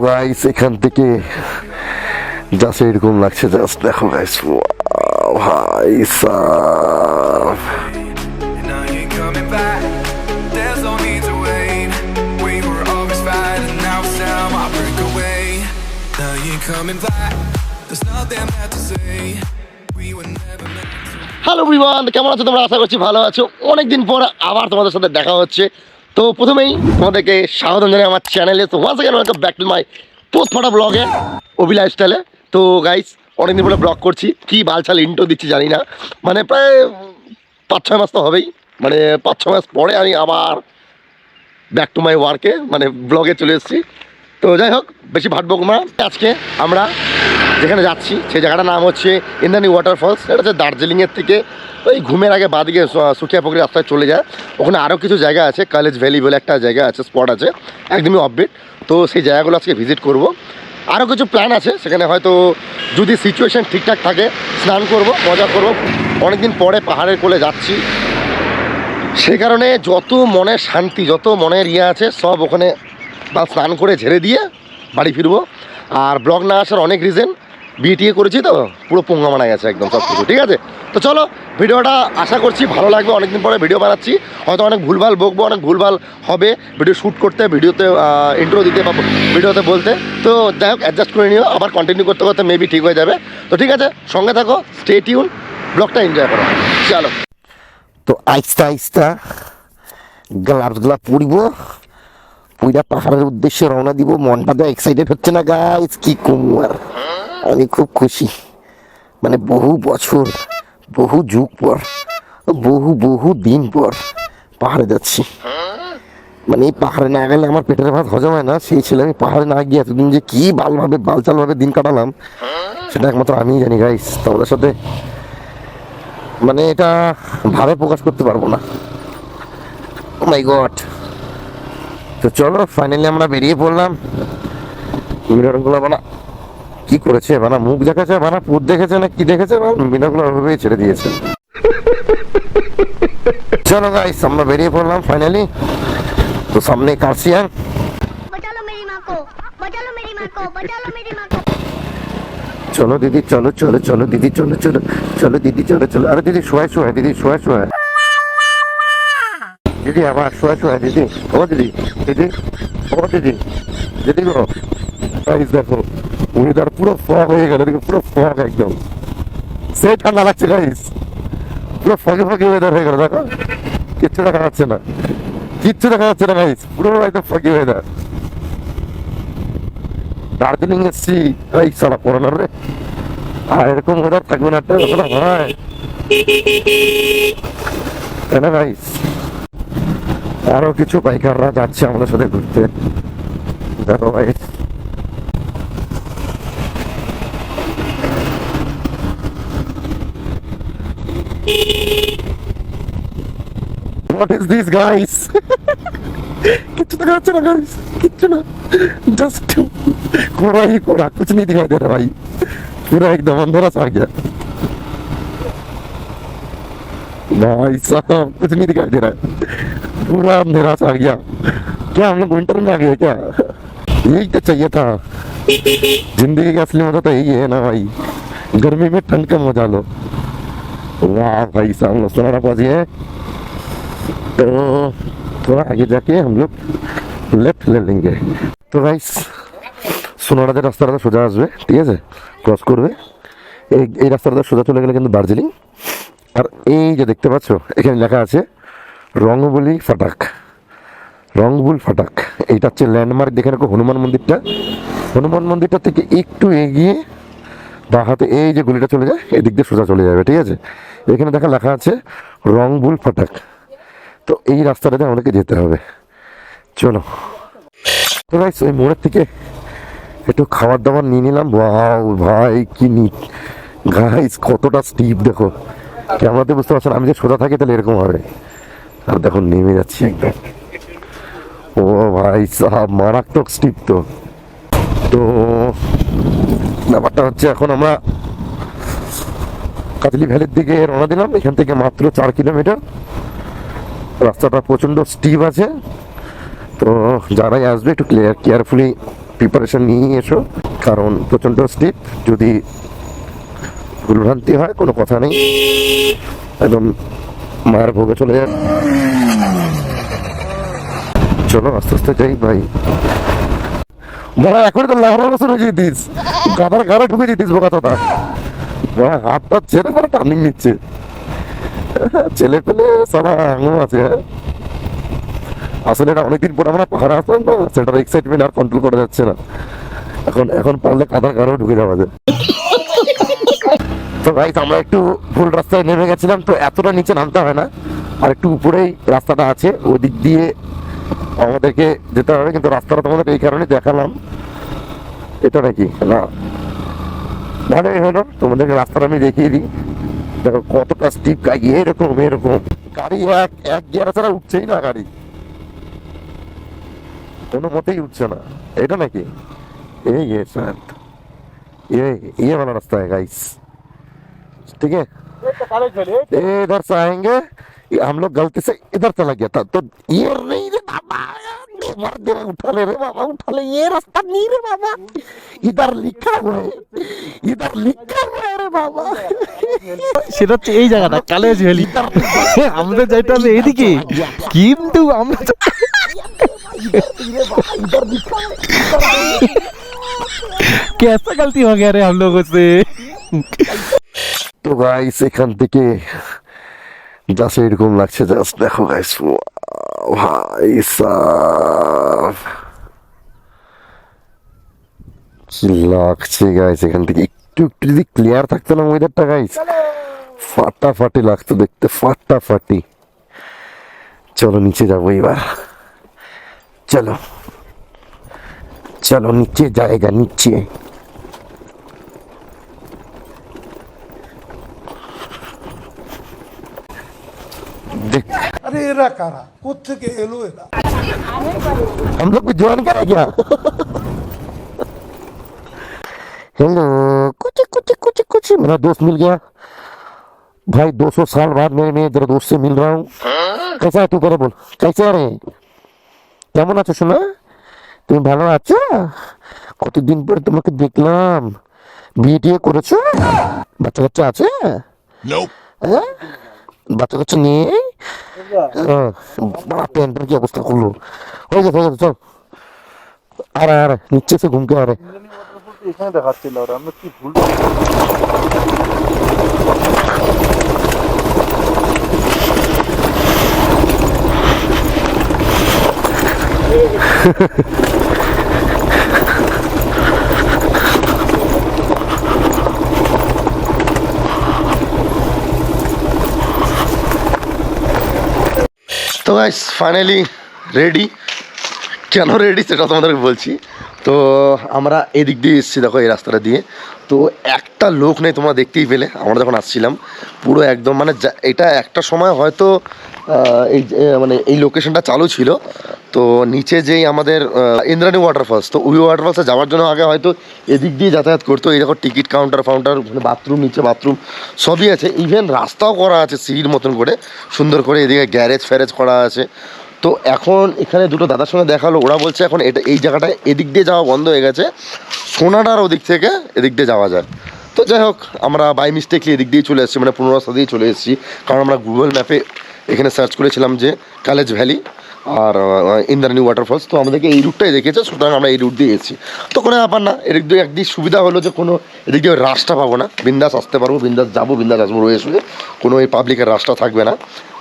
Guys এখান থেকে just এরকম লাগছে, জাস্ট দেখো গাইস, ভাই sub Now you're coming back. There's no need to wait. We were always fighting, now it's time I break away. Now you're coming back. There's nothing left to say. We were never meant to. Hello everyone, কেমন আছো তোমরা? আশা করছি ভালো আছো। অনেকদিন পর আবার তোমাদের সাথে দেখা হচ্ছে। তো প্রথমেই তোমাদেরকে স্বাগতম জানাই আমার চ্যানেলে। তো once again welcome back to my post ফাটা ব্লগে, অভি লাইফস্টাইলে। তো গাইস অনেকদিন পরে ব্লগ করছি, কি বালছাল ইন্ট্রো দিচ্ছি জানি না, মানে প্রায় 5-6 মাস তো হবেই, মানে 5-6 মাস পরে আমি আবার ব্যাক টু মাই ওয়ার্কে মানে ব্লগে চলে এসেছি। তো যাই হোক, বেশি ভাটবো না। আজকে আমরা যেখানে যাচ্ছি সেই জায়গাটার নাম হচ্ছে ইন্দ্রাণী ওয়াটারফলস। এটা হচ্ছে দার্জিলিংয়ের থেকে ওই ঘুমের আগে বাদিকে সুখিয়াপুকুরি রাস্তায় চলে যায়। ওখানে আরও কিছু জায়গা আছে, কলেজ ভ্যালি বলে একটা জায়গা আছে, স্পট আছে একদমই অফবিট। তো সেই জায়গাগুলো আজকে ভিজিট করব। আরও কিছু প্ল্যান আছে সেখানে, হয়তো যদি সিচুয়েশান ঠিকঠাক থাকে স্নান করব, মজা করব। অনেকদিন পরে পাহাড়ের কোলে যাচ্ছি, সে কারণে যত মনের শান্তি, যত মনের ইয়ে আছে সব ওখানে বা স্নান করে ঝেড়ে দিয়ে বাড়ি ফিরবো। আর ব্লগ না আসার অনেক রিজন, বিয়ে করেছি তো পুরো পোঙ্গা মানা গেছে একদম সব কিছু। ঠিক আছে, তো চলো ভিডিওটা আশা করছি ভালো লাগবে। অনেকদিন পরে ভিডিও বানাচ্ছি, হয়তো অনেক ভুলভাল বকবো, অনেক ভুলভাল হবে ভিডিও শ্যুট করতে, ভিডিওতে ইন্ট্রো দিতে বা ভিডিওতে বলতে। তো যাই হোক, অ্যাডজাস্ট করে নিও, আবার কন্টিনিউ করতে করতে মেবি ঠিক হয়ে যাবে। তো ঠিক আছে, সঙ্গে থাকো, স্টে টিউন, ব্লগটা এনজয় করো। চলো, তো আইস্তা আইস্তা গ্লাভসগুলা পরিব, পুরা পাহাড়ের উদ্দেশ্যে রওনা দিব। মনটা তো এক্সাইটেড হচ্ছে না গাইস, কি কুমার, আমি খুব খুশি। মানে বহু বছর, বহু যুগ পর, বহু দিন পর পাহাড়ে যাচ্ছি। মানে এই পাহাড়ে না গেলে আমার পেটের ভাত হজম হয় না। সেই ছিল, আমি পাহাড়ে না গিয়ে এতদিন যে কি বালচালভাবে দিন কাটালাম সেটা একমাত্র আমিই জানি গাইস। তোমাদের সাথে মানে এটা ভাবে প্রকাশ করতে পারবো না। ও মাই গড। তো চলো ফাইনালি আমরা বেরিয়ে পড়লাম। মিনারগুলো বানা কি করেছে, বানা মুখ দেখেছে, বানা পুত দেখেছে না কি দেখেছে, মিনারগুলো ওইভাবেই ছেড়ে দিয়েছে। চলো গাইস আমরা বেরিয়ে পড়লাম ফাইনালি। তো সামনে কার্সিয়াং। बचा लो मेरी माँ को, बचा लो मेरी माँ को, बचा लो मेरी माँ को। চলো দিদি, চলো চলো চলো দিদি, চলো চলো চলো দিদি, চলো চলো। আরে দিদি শোয় দিদি, শোয় দিদি, আবার শোয় দিদি। ও দিদি, দিদি, ও দিদি, দিদি গো গাইস দেখো, ওয়েদার পুরো ফগ হয়ে গেল, পুরো ফগ একদম। সেই ঠান্ডা লাগছে গাইস, পুরো ফগে ওয়েদার হয়ে গেল। দেখো কিচ্ছু দেখা যাচ্ছে না গাইস, পুরো একদম ফগি ওয়েদার। দার্জিলিং এসছি এই সারা করোনার রে, আর এরকম ওয়েদার থাকবে না, হয় তাই না গাইস? আরো কিছু বাইকাররা যাচ্ছে আমাদের সাথে ঘুরতে, দেখো guys. What is this guys? किच्छु दिखा अच्छा ना guys, किच्छु ना, just कोरा ही कोरा, कुछ नहीं दिखाई दे रहा भाई, पूरा एकदम अंधेरा सा आ गया भाई साहब, कुछ नहीं दिखाई दे रहा है, पूरा अंधेरा सा आ गया। क्या हम लोग विंटर में आ गए क्या? यही तो चाहिए था, जिंदगी का असली मजा तो यही है ना भाई, गर्मी में ठंड का मजा लो। वाह भाई साहब, हम लोग सोनारा पहुंचे हैं। तो थोड़ा आगे जाके हम लोग लेफ्ट ले लेंगे। तो गाइस সোনারাদের রাস্তাটা সোজা আসবে, ঠিক আছে, ক্রস করবে। এই রাস্তাটা সোজা চলে গেলে কিন্তু দার্জিলিং। আর এই যে দেখতে পাচ্ছ এখানে লেখা আছে রংবুল ফাটাক। এইটা হচ্ছে ল্যান্ডমার্ক। দেখে রাখো হনুমান মন্দিরটা থেকে একটু এগিয়ে বা হাতে এই যে গলিটা চলে যায়, এদিক দিয়ে সোজা চলে যাবে, ঠিক আছে। এখানে লেখা আছে রংবুল ফাটাক। তো এই রাস্তাটাতে আমাদেরকে যেতে হবে। চলো তো গাইস, ওই মোড়ের থেকে একটু খাবার দাবার নিয়ে নিলাম। ওয়াও ভাই কি নিট গাইস, কতটা স্টিপ দেখো, ক্যামেরাতে বুঝতে পারছেন, আমি যে সোজা থাকি তাহলে এরকম হবে। আর দেখো নেমে যাচ্ছি একদম, ও ভাই সাহাব মারাত্মক স্টিপ। তো ব্যাপারটা হচ্ছে এখন আমরা কাজলি ভ্যালির দিকে রওনা দিলাম। এখান থেকে মাত্র 4 কিলোমিটার। রাস্তাটা প্রচণ্ড স্টিপ আছে, তো যারাই আসবে একটু কেয়ারফুলি প্রিপারেশন নিয়ে এসো, কারণ প্রচণ্ড স্টিপ, যদি ভুলভ্রান্তি হয় কোনো কথা নেই, একদম মায়ের ভোগে চলে যায়। চলো আস্তে আস্তে যাই ভাই। বড়া এখনই তো লাহোর বছর হয়ে যেতিস, গাদার গাড়ে ঢুকে যেতিস বোকাতটা। বড়া হাতটা ছেড়ে পরে টার্নিং নিচ্ছে, ছেলে পেলে সারা আঙুল আছে। আসলে এটা অনেকদিন পর আমরা পাহাড়ে আসলাম তো, সেটার এক্সাইটমেন্ট আর কন্ট্রোল করা যাচ্ছে না। এখন পারলে কাদার গাড়েও ঢুকে যাওয়া যায়। তো ভাই আমরা একটু ভুল রাস্তায় নেমে গেছিলাম, তো এতটা নিচে নামতে হয় না, আর একটু উপরেই রাস্তাটা আছে, ওই দিক দিয়ে আমাদেরকে যেতে হবে। কিন্তু রাস্তাটা তোমাদের এই কারণে দেখালাম, এটা নাকি না ভালোই হলো, তোমাদেরকে রাস্তাটা আমি দেখিয়ে দিই। দেখো কতটা স্টিপ গাড়ি, এরকম গাড়ি এক গিয়ার ছাড়া উঠছেই না, গাড়ি কোনো মতেই উঠছে না। এটা নাকি ये शायद ये वाला रास्ता है गाइस, ठीक है। इधर से आएंगे, हम लोग गलती से इधर चला गया था, तो ये नहीं रे बाबा, उठा ले रे बाबा, उठा ले, ये रास्ता नहीं रे बाबा, इधर लिखा हुआ है, इधर लिखा हुआ है रे बाबा। সেটা হচ্ছে এই জায়গাটা কালেজ ভ্যালি, আমাদের যাইতে হবে এইদিকে, কিন্তু আমরা कैसा गलती हो गया रे हम लोगों से। তো গাইস এখান থেকে জাস্ট এরকম লাগছে, জাস্ট দেখো গাইস, ভাই সাব কি লাগছে গাইস। এখান থেকে একটু যদি ক্লিয়ার থাকতো না ওয়েদারটা গাইস, ফাটাফাটি লাগতো দেখতে, ফাটাফাটি। চলো নিচে যাবো এবার, চলো চলো নিচে जाएगा, নিচে। अरे एरा कारा कोत्थेके एलो एरा हम लोग को ज्वाइन करा क्या? हेलो, कुछ मेरा दोस्त मिल गया भाई, 200 साल बाद मैं तेरे दोस्त से मिल रहा हूँ। कैसा है तू, करे बोल, कैसे आ रहे? কেমন আছো শোনা, তুমি ভালো আছো? কতদিন পর তোমাকে দেখলাম, বিয়ে টিয়ে করেছো, বাচ্চা কাচ্চা আছে? হ্যাঁ বাচ্চা কাচ্চা নেই? बड़ा टेंटर की अवस्था করলো, হয়ে গেছে চল। আরে নিচে সে ঘুমকে আরে এখানে দেখাচ্ছিল, আর আমরা কি ভুল তো গাইস ফাইনালি রেডি। কেন রেডি সেটা তোমাদেরকে বলছি। তো আমরা এদিক দিয়ে এসেছি, দেখো এই রাস্তাটা দিয়ে, তো একটা লোক নেই, তোমরা দেখতেই পেলে আমরা যখন আসছিলাম, পুরো একদম মানে এটা একটা সময় হয়তো এই মানে এই লোকেশনটা চালু ছিল। তো নিচে যেই আমাদের ইন্দ্রাণী ওয়াটারফলস, তো ওই ওয়াটারফলসে যাওয়ার জন্য আগে হয়তো এদিক দিয়ে যাতায়াত করতো। এই দেখো টিকিট কাউন্টার মানে বাথরুম, নিচে বাথরুম সবই আছে, ইভেন রাস্তাও করা আছে সিঁড়ির মতন করে সুন্দর করে, এদিকে গ্যারেজ ফ্যারেজ করা আছে। তো এখন এখানে দুটো দাদার সঙ্গে দেখা হলো, ওরা বলছে এখন এটা এই জায়গাটায় এদিক দিয়ে যাওয়া বন্ধ হয়ে গেছে, সোনাডার ওদিক থেকে এদিক দিয়ে যাওয়া যায়। তো যাই হোক আমরা বাই মিস্টেকলি এদিক দিয়ে চলে এসেছি, মানে পুরো রাস্তা দিয়ে চলে এসেছি, কারণ আমরা গুগল ম্যাপে এখানে সার্চ করেছিলাম যে কালেজ ভ্যালি আর ইন্দ্রাণী ওয়াটারফলস, তো আমাদেরকে এই রুটটাই দেখেছে, সুতরাং আমরা এই রুট দিয়ে এসেছি। তো কোনো ব্যাপার না, এদিক দিয়ে একদিক সুবিধা হলো যে কোনো এদিক দিয়ে রাস্তা পাবো না, বিন্দাস আসতে পারবো, বিন্দাস যাবো, বিন্দাস আসবো, রয়ে শুয়ে কোনো এই পাবলিকের রাস্তা থাকবে না,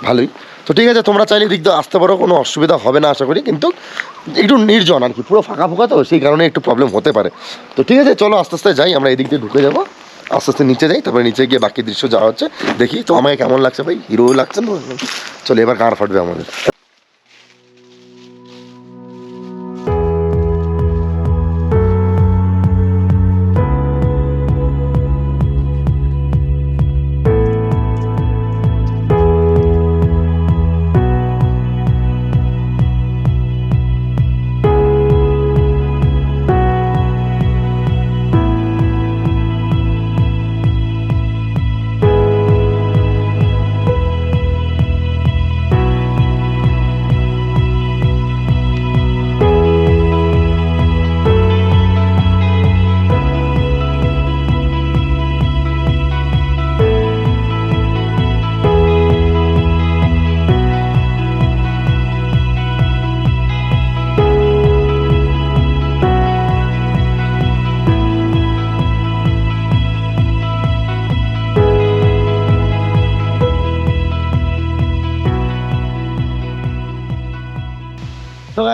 ভালোই। তো ঠিক আছে, তোমরা চাইলে এদিক দিয়ে আসতে পারো, কোনো অসুবিধা হবে না আশা করি, কিন্তু একটু নির্জন আর কি, পুরো ফাঁকা ফাঁকা, তো সেই কারণে একটু প্রবলেম হতে পারে। তো ঠিক আছে চলো আস্তে আস্তে যাই, আমরা এদিক দিয়ে ঢুকে যাবো, আস্তে আস্তে নিচে যাই, তারপরে নিচে গিয়ে বাকি দৃশ্য যাওয়া হচ্ছে দেখি। তো আমাকে কেমন লাগছে ভাই, হিরো লাগছে না? চলো এবার গাঁড় ফাটবে আমাদের।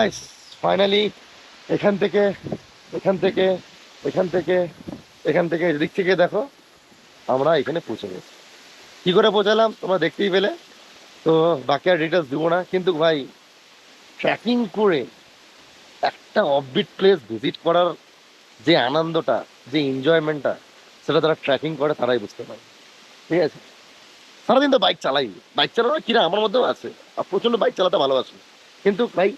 গাইস ফাইনালি এখান থেকে এখান থেকে এখান থেকে এখান থেকে এদিক থেকে দেখো আমরা এখানে পৌঁছে গেছি। কি করে পৌঁছালাম তোমরা দেখতেই পেলে, তো বাকি আর ডিটেলস দিব না। কিন্তু ভাই ট্রেকিং করে একটা অফবিট প্লেস ভিজিট করার যে আনন্দটা, যে এনজয়মেন্টটা, সেটা যারা ট্রেকিং করে তারাই বুঝতে পারে। ঠিক আছে, সারাদিন তো বাইক চালাই, বাইক চালানো কিনা আমার মধ্যেও আছে, আর প্রচন্ড বাইক চালাতে ভালোবাসি। কিন্তু ভাই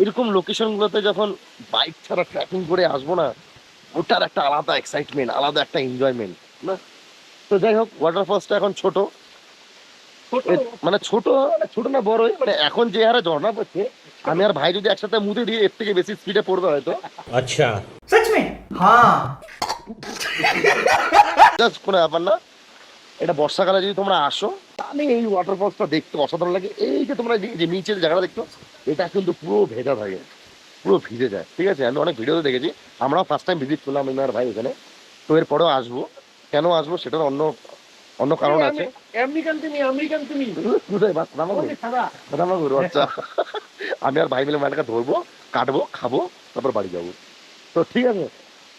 এরকম লোকেশনগুলোতে যখন বাইক ছাড়া ট্রেকিং করে আসবো না, ওটার একটা আলাদা এক্সাইটমেন্ট, আলাদা একটা এনজয়মেন্ট না। তো যাই হোক, ওয়াটারফলসটা এখন ছোট, মানে ছোট ছোট না বড়ই, মানে এখন যে হারে ঝর্ণা পড়ছে, আমি আর ভাই যদি একসাথে মুতে দিয়ে এর থেকে বেশি স্পিডে পড়বে হয়তো। अच्छा सच में हाँ জাস্ট কোনো ব্যাপার না। এটা বর্ষাকালে যদি তোমরা আসো তাহলে এই ওয়াটারফলসটা দেখতে অসাধারণ লাগে। এই যে তোমরা যে নিচে যে জায়গাটা দেখছো, এটা কিন্তু পুরো ভেজা থাকে, পুরো ভিজে যায়। ঠিক আছে, আমি অনেক ভিডিওতে দেখেছি, আমরাও ফার্স্ট টাইম ভিজিট করলাম আমি আর ভাই এখানে। তো এরপরেও আসবো, কেন আসবো সেটার অন্য অন্য কারণ আছে। কোথায় বাস রামাগুরু? আচ্ছা, আমি আর ভাই মিলে মাঠটাকে ধরবো, কাটবো, খাবো, তারপর বাড়ি যাবো। তো ঠিক আছে,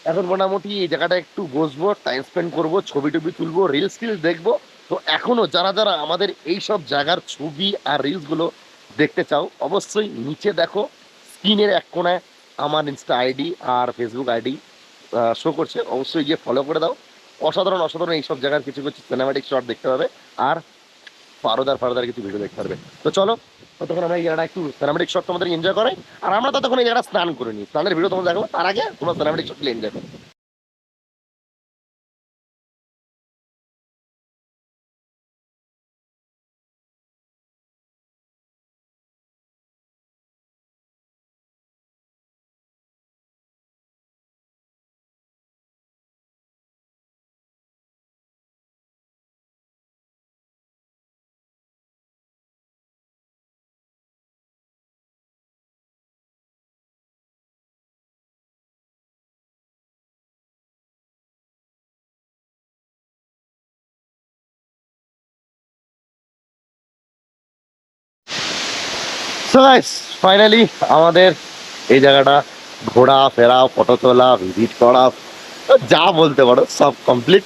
এখন মোটামুটি এই জায়গাটা একটু বসবো, টাইম স্পেন্ড করবো, ছবি টবি তুলবো, রিলস টিলস দেখবো। তো এখনো যারা যারা আমাদের এই সব জায়গার ছবি আর রিলস গুলো দেখতে চাও, অবশ্যই নিচে দেখো স্ক্রিনের এক কোণায় আমার ইনস্টা আইডি আর ফেসবুক আইডি শো করছে, অবশ্যই গিয়ে ফলো করে দাও। অসাধারণ অসাধারণ এইসব জায়গার কিছু কিছু সিনেমাটিক শট দেখতে পাবে, আর ফারদার কিছু ভিডিও দেখতে পারবে। তো চলো, ততক্ষণ আমরা এই জায়গাটা একটু সিনেমাটিক শট তোমাদের এনজয় করাই, আর আমরা ততক্ষণ এই জায়গাটা স্নান করে নিই। স্নানের ভিডিও তোমাদের দেখাবো, তার আগে তোমরা সিনেমাটিক শটগুলো এনজয় করো। সো গাইস ফাইনালি আমাদের এই জায়গাটা ঘোরা ফেরা, ফটো তোলা, ভিজিট করা, যা বলতে পারো সব কমপ্লিট।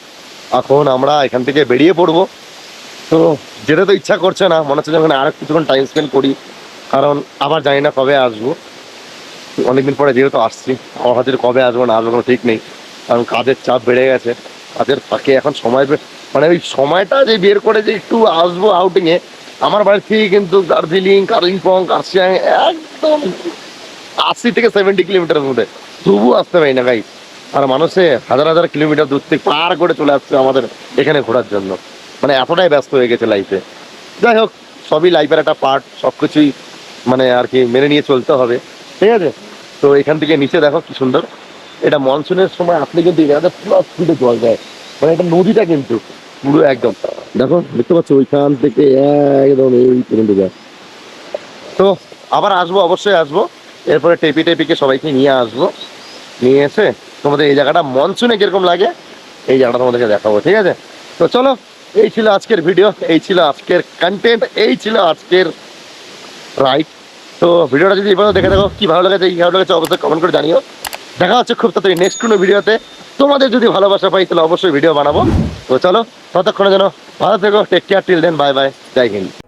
এখন আমরা এখান থেকে বেরিয়ে পড়বো। তো যেতে তো ইচ্ছা করছে না, মনে হচ্ছে যখন আর কিছুক্ষণ টাইম স্পেন্ড করি, কারণ আবার জানি না কবে আসবো। অনেকদিন পরে যেহেতু আসছি, আমার হাতে কবে আসবো না আসবো কোনো ঠিক নেই, কারণ কাজের চাপ বেড়ে গেছে। কাজের ফাঁকে এখন সময় মানে ওই সময়টা যে বের করে যে একটু আসবো আউটিংয়ে, আমার বাড়ি থেকে কিন্তু দার্জিলিং, কালিম্পং, কার্শিয়াং একদম 80 থেকে 70 কিলোমিটারের মধ্যে, তবু আসতে পারি না গাইস। আর মানুষে হাজার হাজার কিলোমিটার দূর থেকে পার করে চলে আসছে আমাদের এখানে ঘোরার জন্য, মানে এতটাই ব্যস্ত হয়ে গেছে লাইফে। যাই হোক, সবই লাইফের একটা পার্ট, সব কিছুই মানে আর কি মেনে নিয়ে চলতে হবে। ঠিক আছে, তো এখান থেকে নিচে দেখো কি সুন্দর, এটা মনসুনের সময় আপনি কিন্তু এখানে পুরো স্পিডে জল যায়, মানে এটা নদীটা কিন্তু পুরো একদম দেখো, দেখতে পাচ্ছ ওইখান থেকে একদম এই পর্যন্ত যায়। তো আবার আসবো, অবশ্যই আসবো, এরপরে টেপিকে সবাইকে নিয়ে আসবো, নিয়ে এসে তোমাদের এই জায়গাটা মনসুনে কিরকম লাগে এই জায়গাটা তোমাদেরকে দেখাবো। ঠিক আছে, তো চলো, এই ছিল আজকের ভিডিও, এই ছিল আজকের কন্টেন্ট, এই ছিল আজকের রাইড। তো ভিডিওটা যদি এবার দেখে দেখো, কি ভালো লেগেছে, কি ভালো লেগেছে অবশ্যই কমেন্ট করে জানিও। দেখা হচ্ছে খুব তাড়াতাড়ি নেক্সট কোনো ভিডিওতে। তোমাদের যদি ভালোবাসা পাই তাহলে অবশ্যই ভিডিও বানাবো। তো চলো, ততক্ষণে যেন ভালো থেকো, take care, till then, bye bye, জয় হিন্দ।